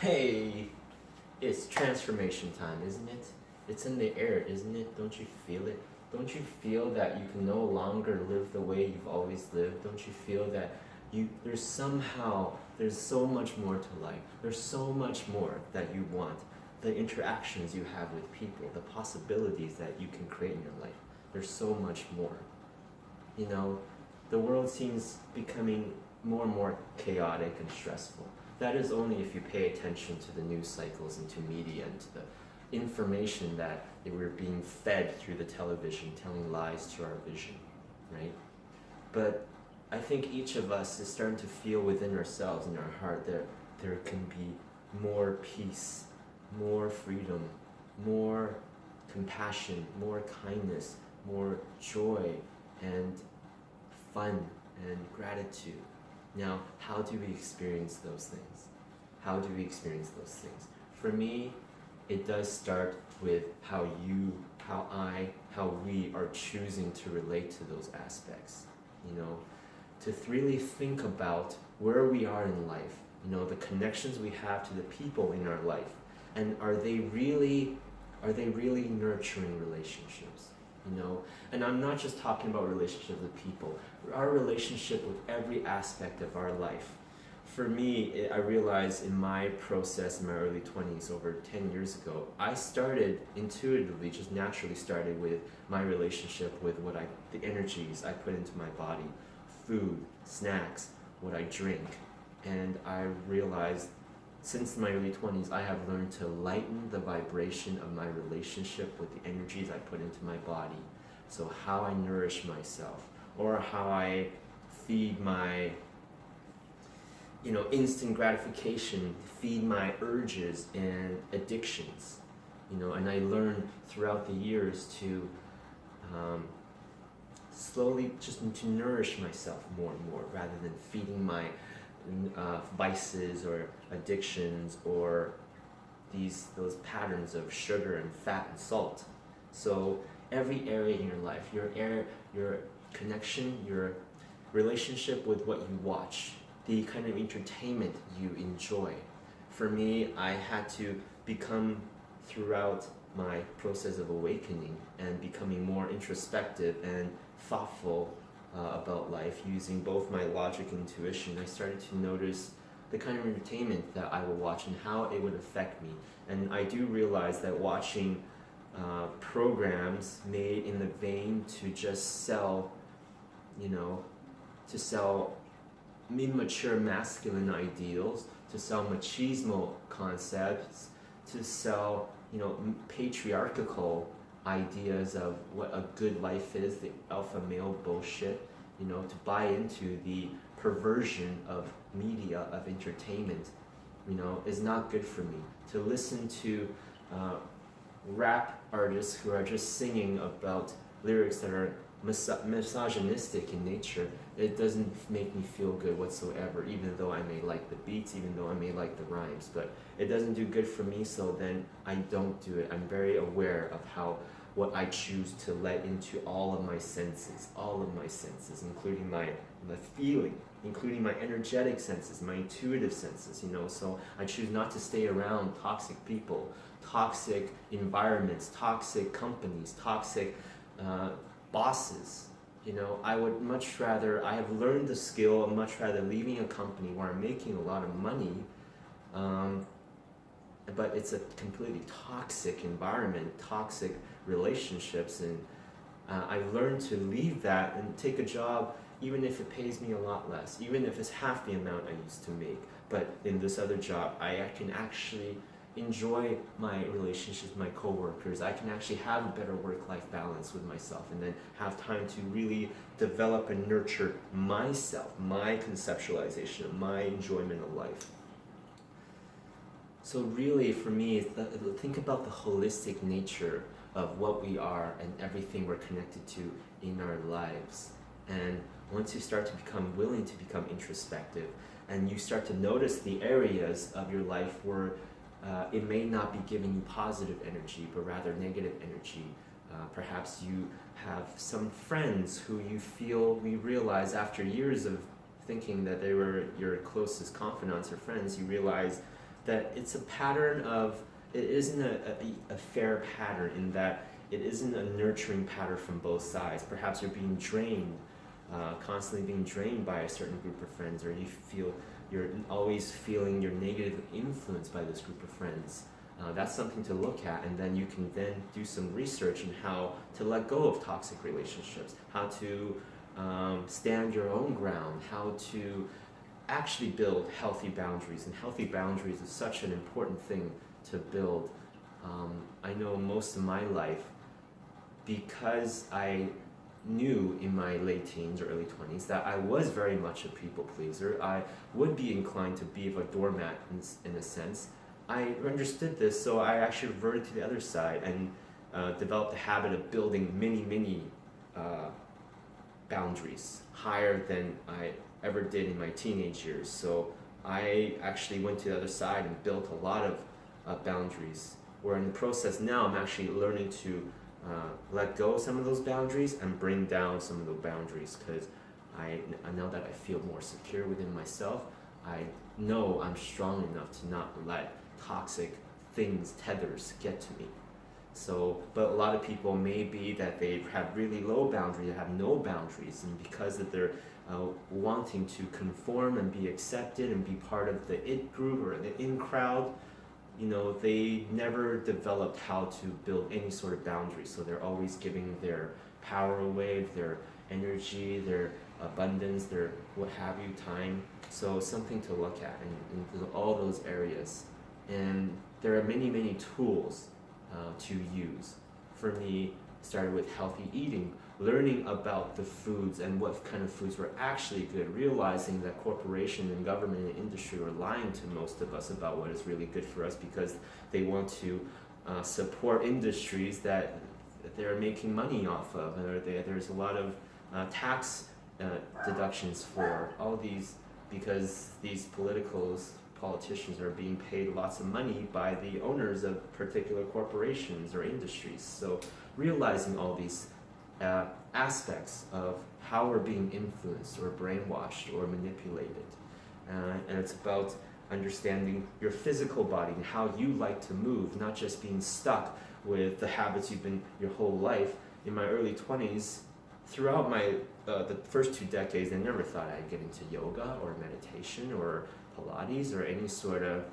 Hey, it's transformation time, isn't it? It's in the air, isn't it? Don't you feel it? Don't you feel that you can no longer live the way you've always lived? Don't you feel that there's so much more to life. There's so much more that you want. The interactions you have with people, the possibilities that you can create in your life. There's so much more. You know, the world seems becoming more and more chaotic and stressful. That is only if you pay attention to the news cycles and to media and to the information that we're being fed through the television, telling lies to our vision, right? But I think each of us is starting to feel within ourselves, in our heart, that there can be more peace, more freedom, more compassion, more kindness, more joy, and fun and gratitude. Now, how do we experience those things? How do we experience those things? For me, it does start with how we are choosing to relate to those aspects. You know, to really think about where we are in life, you know, the connections we have to the people in our life, and are they really nurturing relationships? You know, and I'm not just talking about relationships with people, our relationship with every aspect of our life. For me, I realized in my process in my early 20s, over 10 years ago, I started intuitively, just naturally started with my relationship with the energies I put into my body, food, snacks, what I drink. And I realized since my early 20s, I have learned to lighten the vibration of my relationship with the energies I put into my body. So how I nourish myself, or how I feed my, instant gratification, feed my urges and addictions. And I learned throughout the years to slowly just to nourish myself more and more, rather than feeding my vices or addictions or those patterns of sugar and fat and salt. So every area in your life, your connection, your relationship with what you watch, the kind of entertainment you enjoy. For me, I had to become, throughout my process of awakening and becoming more introspective and thoughtful about life, using both my logic and intuition, I started to notice the kind of entertainment that I would watch and how it would affect me. And I do realize that watching programs made in the vein to just sell, to sell immature masculine ideals, to sell machismo concepts, to sell, patriarchal ideas of what a good life is, the alpha male bullshit, to buy into the perversion of media, of entertainment, is not good for me. To listen to rap artists who are just singing about lyrics that are misogynistic in nature, it doesn't make me feel good whatsoever, even though I may like the beats, even though I may like the rhymes, but it doesn't do good for me, so then I don't do it. I'm very aware of what I choose to let into all of my senses, including the feeling, including my energetic senses, my intuitive senses, so I choose not to stay around toxic people, toxic environments, toxic companies, toxic bosses. I would much rather, I have learned the skill of much rather leaving a company where I'm making a lot of money, but it's a completely toxic environment, toxic relationships, and I've learned to leave that and take a job even if it pays me a lot less, even if it's half the amount I used to make. But in this other job, I can actually enjoy my relationships with my coworkers. I can actually have a better work-life balance with myself, and then have time to really develop and nurture myself, my conceptualization, my enjoyment of life. So really, for me, think about the holistic nature of what we are and everything we're connected to in our lives. And once you start to become willing to become introspective, and you start to notice the areas of your life where it may not be giving you positive energy, but rather negative energy. Perhaps you have some friends who you realize after years of thinking that they were your closest confidants or friends, you realize that it's a pattern of, it isn't a fair pattern in that it isn't a nurturing pattern from both sides. Perhaps you're being drained, constantly being drained by a certain group of friends, or you feel you're always feeling you're negatively influenced by this group of friends. That's something to look at, and then you can then do some research on how to let go of toxic relationships, how to stand your own ground, how to actually build healthy boundaries. And healthy boundaries is such an important thing to build. I know most of my life, because I knew in my late teens or early 20s that I was very much a people pleaser, I would be inclined to be a doormat in a sense. I understood this, so I actually reverted to the other side and developed the habit of building many boundaries higher than I ever did in my teenage years. So I actually went to the other side and built a lot of boundaries, where in the process now I'm actually learning to let go of some of those boundaries and bring down some of the boundaries, because I know that I feel more secure within myself. I know I'm strong enough to not let toxic things, tethers, get to me. So, but a lot of people may be that they have really low boundaries, they have no boundaries, and because of their wanting to conform and be accepted and be part of the it group or the in crowd, you know, they never developed how to build any sort of boundaries. So they're always giving their power away, their energy, their abundance, their what have you, time. So something to look at in all those areas. And there are many tools to use. For me, started with healthy eating, learning about the foods and what kind of foods were actually good, realizing that corporation and government and industry were lying to most of us about what is really good for us, because they want to support industries that they're making money off of, and there's a lot of tax deductions for all these, because these politicians are being paid lots of money by the owners of particular corporations or industries. So realizing all these aspects of how we're being influenced or brainwashed or manipulated. And it's about understanding your physical body and how you like to move, not just being stuck with the habits you've been your whole life. In my early 20s, throughout my the first 2 decades, I never thought I'd get into yoga or meditation or Pilates or any sort of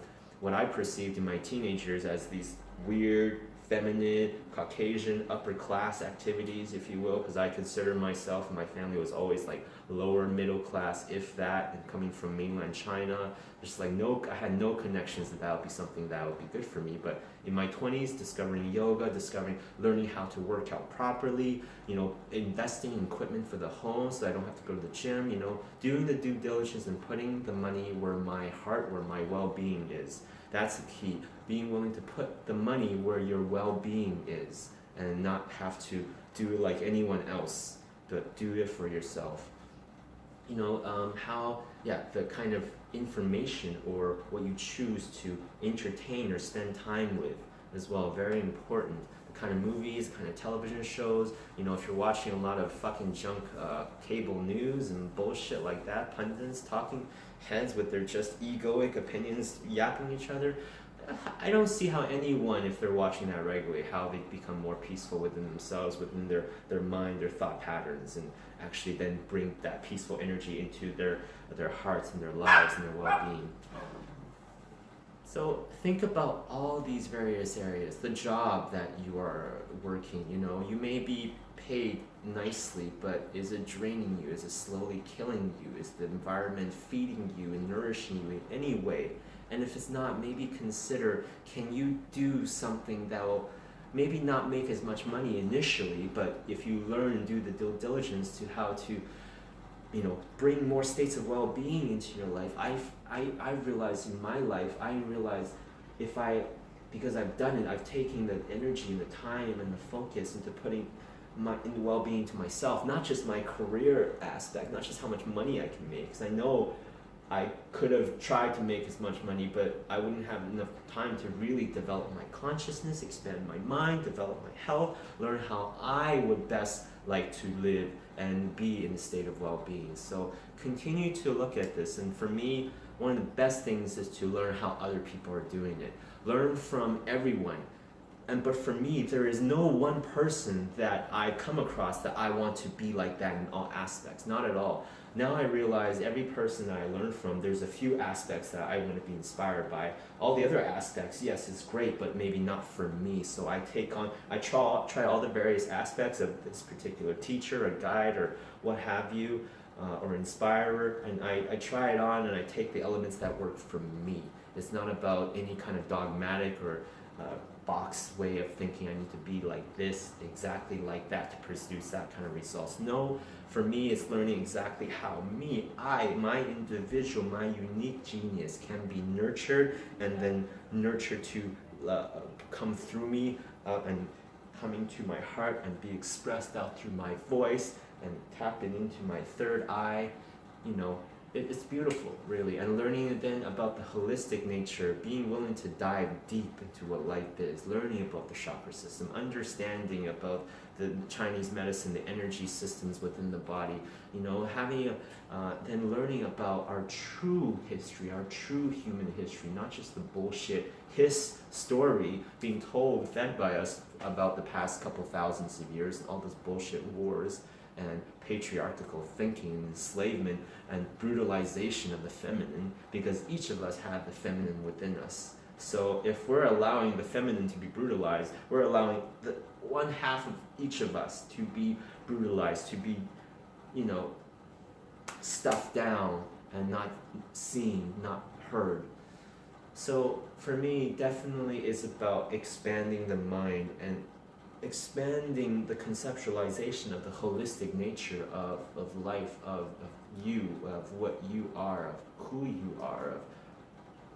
what I perceived in my teenage years as these weird, feminine, Caucasian, upper class activities, if you will, because I consider myself and my family was always like lower middle class, if that, and coming from mainland China, just like I had no connections that would be something that would be good for me. But in my 20s, discovering yoga, learning how to work out properly, you know, investing in equipment for the home so I don't have to go to the gym, you know, doing the due diligence and putting the money where my heart, where my well-being is. That's the key. Being willing to put the money where your well-being is and not have to do it like anyone else, but do it for yourself. You know, the kind of information or what you choose to entertain or spend time with as well, very important. The kind of movies, kind of television shows, you know, if you're watching a lot of fucking junk cable news and bullshit like that, pundits, talking heads with their just egoic opinions yapping each other, I don't see how anyone, if they're watching that regularly, how they become more peaceful within themselves, within their mind, their thought patterns, and actually then bring that peaceful energy into their hearts and their lives and their well-being. So think about all these various areas. The job that you are working, you know, you may be paid nicely, but is it draining you? Is it slowly killing you? Is the environment feeding you and nourishing you in any way? And if it's not, maybe consider, can you do something that will maybe not make as much money initially, but if you learn and do the due diligence to how to, you know, bring more states of well-being into your life. I've realized in my life, because I've done it, I've taken the energy and the time and the focus into putting in the well-being to myself, not just my career aspect, not just how much money I can make, because I know I could have tried to make as much money, but I wouldn't have enough time to really develop my consciousness, expand my mind, develop my health, learn how I would best like to live and be in a state of well-being. So continue to look at this, and for me, one of the best things is to learn how other people are doing it. Learn from everyone. But for me, there is no one person that I come across that I want to be like that in all aspects. Not at all. Now I realize every person that I learn from, there's a few aspects that I want to be inspired by. All the other aspects, yes, it's great, but maybe not for me. So I try all the various aspects of this particular teacher, a guide, or what have you, or inspirer, and I try it on, and I take the elements that work for me. It's not about any kind of dogmatic or box way of thinking. I need to be like this, exactly like that, to produce that kind of results. No, for me, it's learning exactly how my individual, my unique genius can be nurtured, and then nurtured to come through me and come into my heart and be expressed out through my voice and tapping into my third eye. It's beautiful, really. And learning then about the holistic nature, being willing to dive deep into what life is, learning about the chakra system, understanding about the Chinese medicine, the energy systems within the body, then learning about our true history, our true human history, not just the bullshit his story being told, fed by us about the past couple thousands of years, and all those bullshit wars and patriarchal thinking, enslavement, and brutalization of the feminine, because each of us have the feminine within us. So if we're allowing the feminine to be brutalized, we're allowing the one half of each of us to be brutalized, to be, stuffed down and not seen, not heard. So for me, definitely it's about expanding the mind and expanding the conceptualization of the holistic nature of life, of you, of what you are, of who you are, of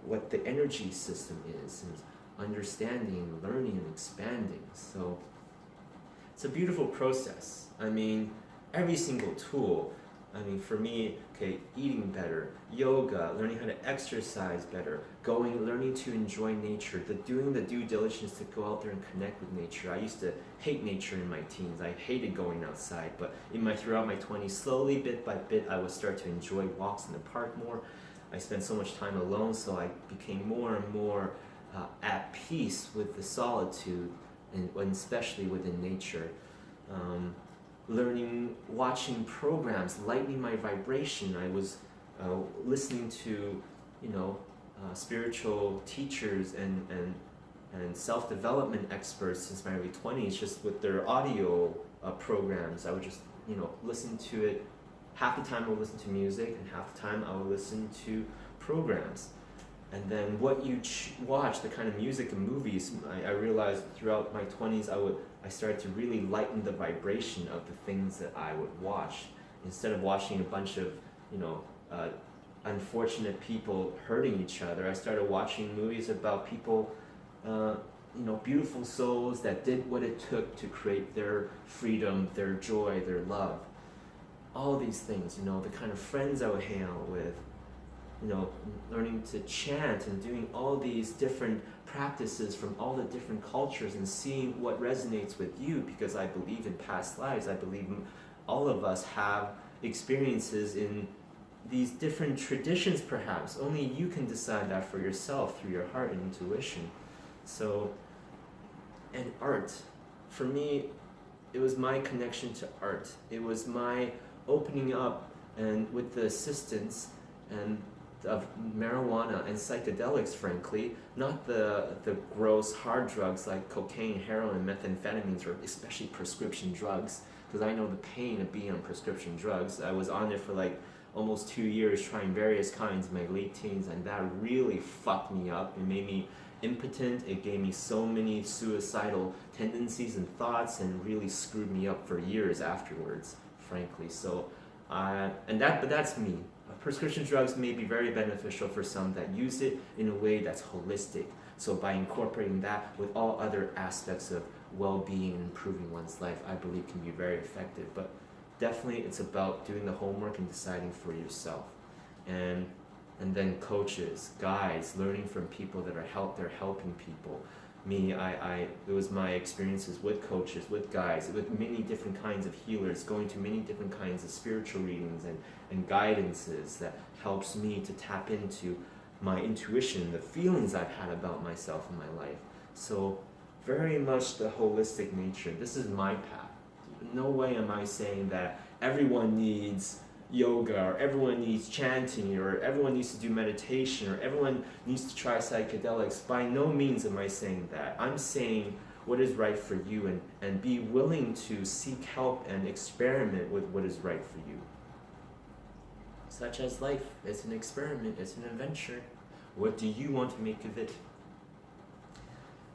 what the energy system is, and understanding, learning, and expanding. So it's a beautiful process. I mean, every single tool, for me, eating better, yoga, learning how to exercise better, learning to enjoy nature, doing the due diligence to go out there and connect with nature. I used to hate nature in my teens. I hated going outside, but throughout my 20s, slowly, bit by bit, I would start to enjoy walks in the park more. I spent so much time alone, so I became more and more at peace with the solitude, and especially within nature. Watching programs, lightening my vibration. I was listening to, spiritual teachers and self-development experts since my early 20s, just with their audio programs. I would just, listen to it. Half the time I would listen to music, and half the time I would listen to programs. And then what you watch, the kind of music and movies, I realized throughout my 20s, I started to really lighten the vibration of the things that I would watch. Instead of watching a bunch of, unfortunate people hurting each other, I started watching movies about people, beautiful souls that did what it took to create their freedom, their joy, their love. All these things, the kind of friends I would hang out with, learning to chant and doing all these different practices from all the different cultures and seeing what resonates with you, because I believe in past lives. I believe all of us have experiences in these different traditions, perhaps. Only you can decide that for yourself through your heart and intuition. So, and art. For me, it was my connection to art. It was my opening up, and with the assistance and of marijuana and psychedelics, frankly, not the gross hard drugs like cocaine, heroin, methamphetamines, or especially prescription drugs, because I know the pain of being on prescription drugs. I was on it for almost 2 years, trying various kinds in my late teens, and that really fucked me up. It made me impotent. It gave me so many suicidal tendencies and thoughts, and really screwed me up for years afterwards, frankly. So, but that's me. Prescription drugs may be very beneficial for some that use it in a way that's holistic. So by incorporating that with all other aspects of well-being and improving one's life, I believe can be very effective. But definitely it's about doing the homework and deciding for yourself. And and then coaches, guides, learning from people that they're helping people. Me, it was my experiences with coaches, with guides, with many different kinds of healers, going to many different kinds of spiritual readings and guidances that helps me to tap into my intuition, the feelings I've had about myself in my life. So very much the holistic nature. This is my path. No way am I saying that everyone needs yoga, or everyone needs chanting, or everyone needs to do meditation, or everyone needs to try psychedelics. By no means am I saying that. I'm saying what is right for you, and be willing to seek help and experiment with what is right for you. Such as life, it's an experiment, it's an adventure. What do you want to make of it?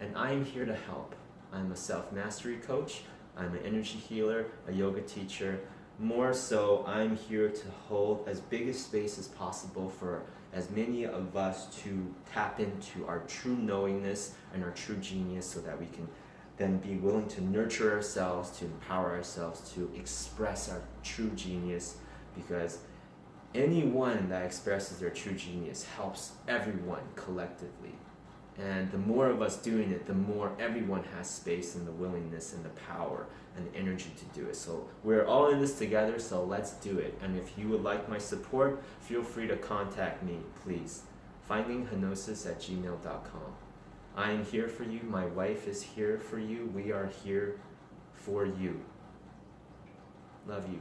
And I'm here to help. I'm a self-mastery coach, I'm an energy healer, a yoga teacher. More so, I'm here to hold as big a space as possible for as many of us to tap into our true knowingness and our true genius, so that we can then be willing to nurture ourselves, to empower ourselves, to express our true genius, because anyone that expresses their true genius helps everyone collectively. And the more of us doing it, the more everyone has space and the willingness and the power and the energy to do it. So we're all in this together, so let's do it. And if you would like my support, feel free to contact me, please. findinghenosis@gmail.com. I am here for you. My wife is here for you. We are here for you. Love you.